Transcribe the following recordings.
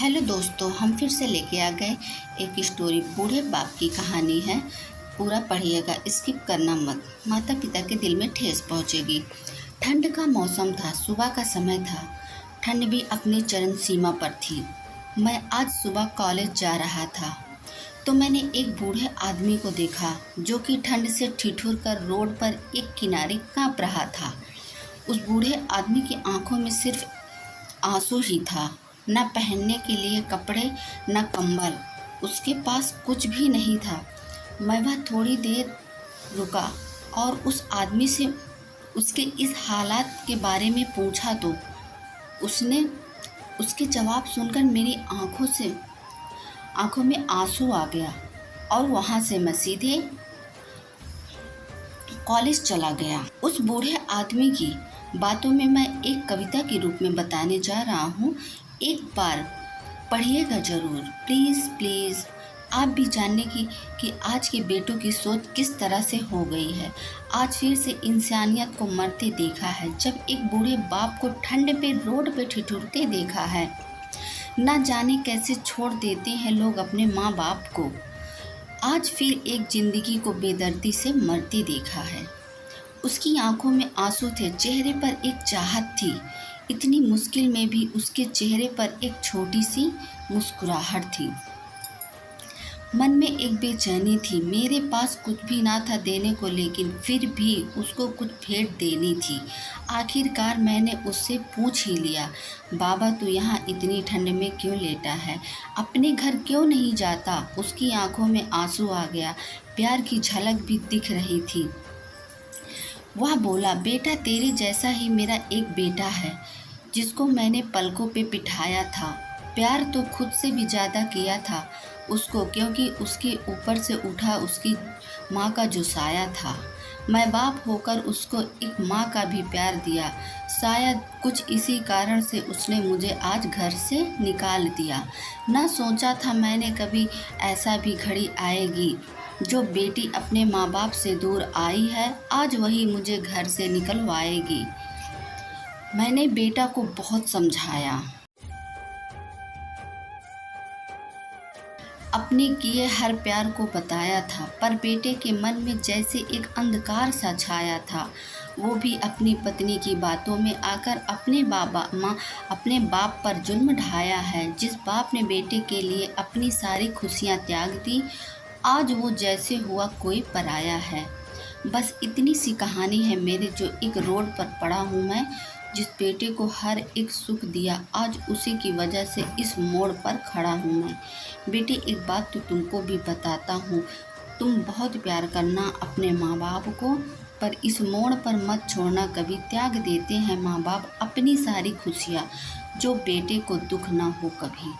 Hello दोस्तों, हम फिर से लेके आ गए एक स्टोरी। बूढ़े बाप की कहानी है। पूरा पढ़िएगा, स्किप करना मत। माता पिता के दिल में ठेस पहुंचेगी। ठंड का मौसम था, सुबह का समय था। ठंड भी अपनी चरम सीमा पर थी। मैं आज सुबह कॉलेज जा रहा था तो मैंने एक बूढ़े आदमी को देखा जो कि ठंड से ठिठुर कर रोड पर एक किनारे कांप रहा था। उस बूढ़े आदमी की आंखों में सिर्फ आंसू ही था। न पहनने के लिए कपड़े, न कंबल। उसके पास कुछ भी नहीं था। मैं वह थोड़ी देर रुका और उस आदमी से उसके इस हालात के बारे में पूछा तो उसने उसके जवाब सुनकर मेरी आंखों में आंसू आ गया और वहाँ से मैं सीधे कॉलेज चला गया। उस बूढ़े आदमी की बातों में मैं एक कविता के रूप में बताने जा रहा हूँ। एक बार पढ़िएगा ज़रूर, प्लीज़ प्लीज़। आप भी जानने कि आज के बेटों की सोच किस तरह से हो गई है। आज फिर से इंसानियत को मरते देखा है, जब एक बूढ़े बाप को ठंड पे रोड पे ठिठुरते देखा है। ना जाने कैसे छोड़ देते हैं लोग अपने माँ बाप को। आज फिर एक जिंदगी को बेदर्दी से मरते देखा है। उसकी आंखों में आंसू थे, चेहरे पर एक चाहत थी। इतनी मुश्किल में भी उसके चेहरे पर एक छोटी सी मुस्कुराहट थी। मन में एक बेचैनी थी। मेरे पास कुछ भी ना था देने को, लेकिन फिर भी उसको कुछ भेंट देनी थी। आखिरकार मैंने उससे पूछ ही लिया, बाबा तू यहाँ इतनी ठंड में क्यों लेटा है, अपने घर क्यों नहीं जाता। उसकी आंखों में आंसू आ गया, प्यार की झलक भी दिख रही थी। वह बोला, बेटा तेरे जैसा ही मेरा एक बेटा है जिसको मैंने पलकों पे बिठाया था। प्यार तो खुद से भी ज़्यादा किया था उसको, क्योंकि उसके ऊपर से उठा उसकी माँ का जो साया था। मैं बाप होकर उसको एक माँ का भी प्यार दिया। शायद कुछ इसी कारण से उसने मुझे आज घर से निकाल दिया। ना सोचा था मैंने कभी ऐसा भी घड़ी आएगी। जो बेटी अपने माँ बाप से दूर आई है, आज वही मुझे घर से निकलवाएगी। मैंने बेटा को बहुत समझाया, अपने किए हर प्यार को बताया था, पर बेटे के मन में जैसे एक अंधकार सा छाया था। वो भी अपनी पत्नी की बातों में आकर अपने बाप पर जुल्म ढाया है। जिस बाप ने बेटे के लिए अपनी सारी खुशियाँ त्याग दी, आज वो जैसे हुआ कोई पराया है। बस इतनी सी कहानी है मेरी। जो एक रोड पर पड़ा हूँ मैं, जिस बेटे को हर एक सुख दिया, आज उसी की वजह से इस मोड़ पर खड़ा हूँ मैं। बेटी एक बात तो तुमको भी बताता हूँ, तुम बहुत प्यार करना अपने माँ बाप को, पर इस मोड़ पर मत छोड़ना। कभी त्याग देते हैं माँ बाप अपनी सारी खुशियाँ, जो बेटे को दुख ना हो कभी।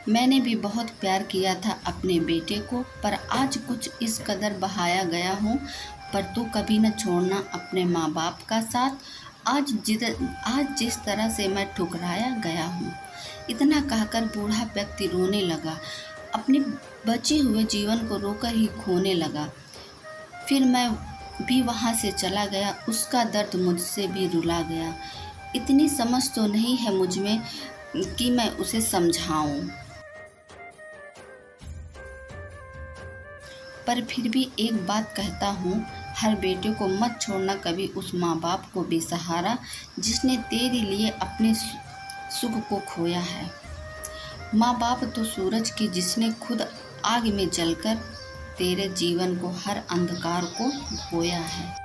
मैंने भी बहुत प्यार किया था अपने बेटे को, पर आज कुछ इस कदर बहाया गया हूँ। पर तू कभी न छोड़ना अपने माँ बाप का साथ। आज जिस तरह से मैं ठुकराया गया हूँ। इतना कहकर बूढ़ा व्यक्ति रोने लगा, अपने बचे हुए जीवन को रोकर ही खोने लगा। फिर मैं भी वहाँ से चला गया। उसका दर्द मुझसे भी रुला गया। इतनी समझ तो नहीं है मुझ में कि मैं उसे समझाऊं, पर फिर भी एक बात कहता हूँ, हर बेटे को मत छोड़ना कभी उस माँ बाप को बेसहारा, जिसने तेरे लिए अपने सुख को खोया है। माँ बाप तो सूरज की, जिसने खुद आग में जलकर तेरे जीवन को, हर अंधकार को बोया है।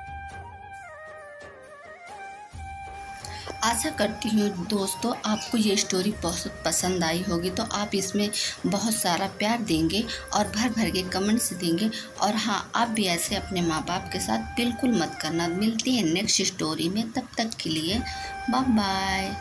आशा करती हूँ दोस्तों आपको ये स्टोरी बहुत पसंद आई होगी, तो आप इसमें बहुत सारा प्यार देंगे और भर भर के कमेंट्स देंगे। और हाँ, आप भी ऐसे अपने माँ बाप के साथ बिल्कुल मत करना। मिलती है नेक्स्ट स्टोरी में, तब तक के लिए बाय बाय।